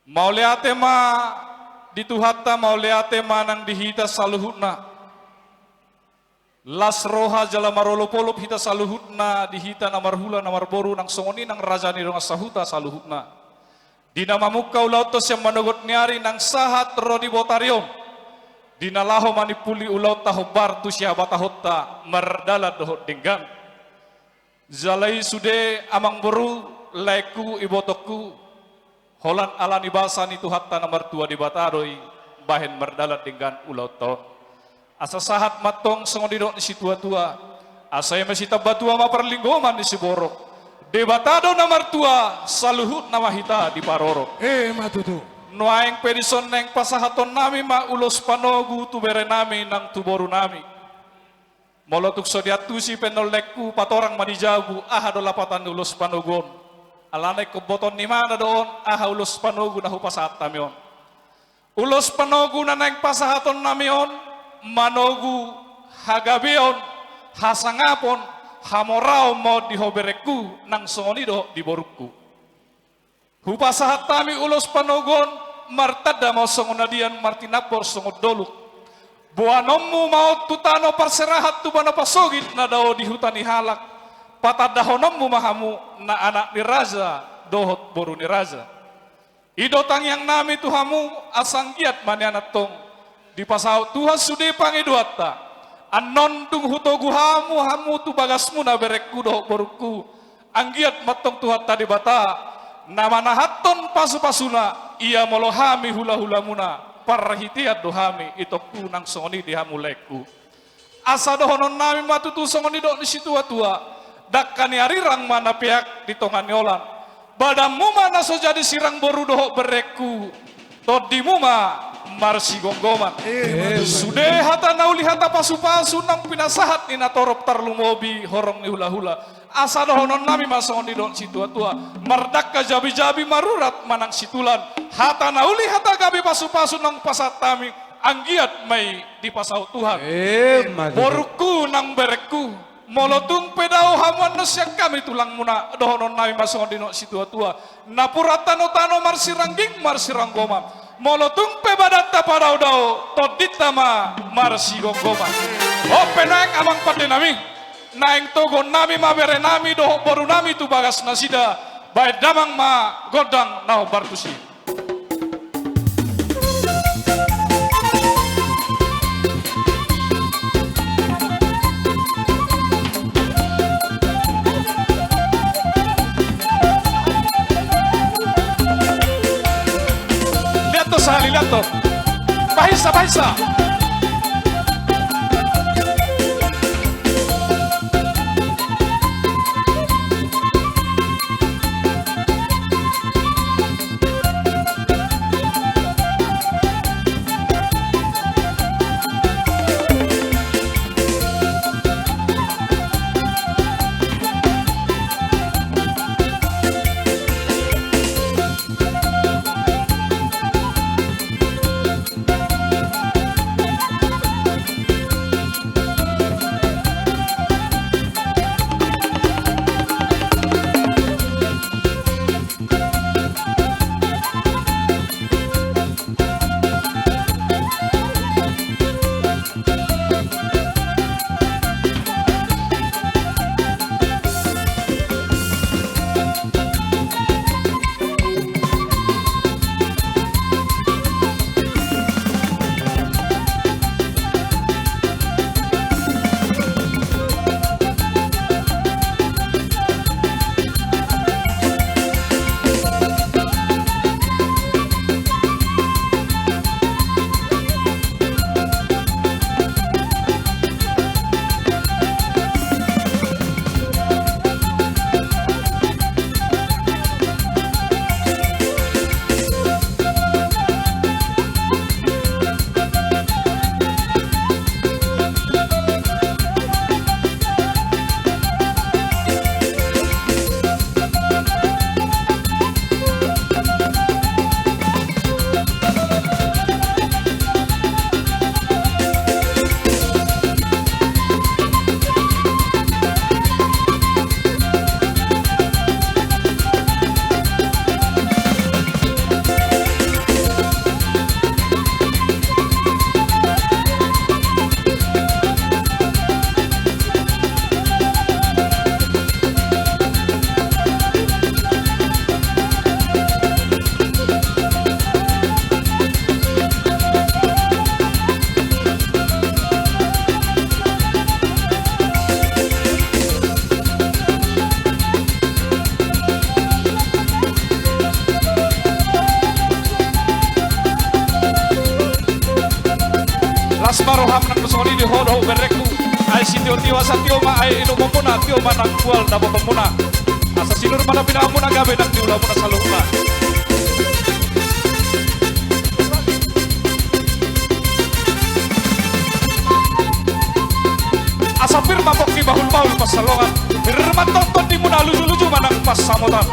Mauliate ma dituhatta mauliate ma nang dihita saluhutna. Las roha jala marolopolop hita saluhutna dihita namar hula namar boru nang songoni nang rajani dong sahuta saluhutna. Dina mamukau lautos yang manogot nyari nang sahat rodi botarion. Dina laho manipuli ulau tahobar tu siabata hotta merdala dohot denggan. Zalai sude amang boru laiku ibotoku. Holan alani basan itu hatta nomor 2 di bataroi bahen merdala denggan ulau to. Asa sahat matong songodido ni si tua-tua. Asa yang masih tabatua ma perlinggoman di si borok. Debatado nomor 2 saluhut nama hita di parorok. Matutu. Nuaing pedison neng pasahaton nami ma ulos panogu tu bere nami nang tuboru nami. Molotuk sodiatu si penolekku patorang manijagu aha do lapatan ulos panogon. Alane keboton ni mana doon aha ulos panogu nahu pasahat tamion. Ulos panogu na neng pasahaton namion. Manogu hagabion hasangapon hamorao mo dihobereku nang songonido di boruku. Hupasahat tami ulos panogon martada mau songonadian martinapor songodoluk. Buanommu mau tutano parserahat tu bana pasogit na dao di hutani halak. Patadahonommu mahamu na anak ni raja dohot boru ni raja. Idotang yang nami tuhamu asang giat manianat tong. Di pasau Tuhan sudah pangiduata anon tung hutogu hamu tu bagasmu na berekku doh boruku anggiat matong Tuhan tadi bata nama nahaton pasu-pasuna ia molohami hula-hula muna parhitiat dohami itokku nang songoni dihamuleku asa dohonon nami matutu songoni dok di situ tua dakkani arirang mana pihak di tongani olan badamu mana so jadi sirang boru doh berekku todimu ma marsi gonggoman sudah hata nauli hata pasu-pasu nang pinasahat ni natorop tarlumobi horong ni hula-hula asa dohonon nami masong di don situa-tua mardakka jabi-jabi marurat manang situlan hata nauli hata gabi pasu-pasu nang pasat tami anggiat mai di pasau Tuhan boruku nang berekku molotung pedao hamuan yang kami tulang muna dohonon nami masong di don situa-tua napuratano-tano marsi rangging marsi ranggoman molotung pebadatta padaudao toditama marsi gonggoman ope naeng amang pate nami naeng togon nami mabere nami doho boru nami tu bagas nasida bae damang ma godang nao bartusi Sali lihat toh, bahisa. hodo bereku ay sitio tiwa sa tio ma ay inumo muna tio manang kual na botong muna asa sinur mana pinamuna gabe nang diula muna sa lupa asa firma pok di bahul-bahul pasalongan firman tonton di muna luju-luju manang pas samotan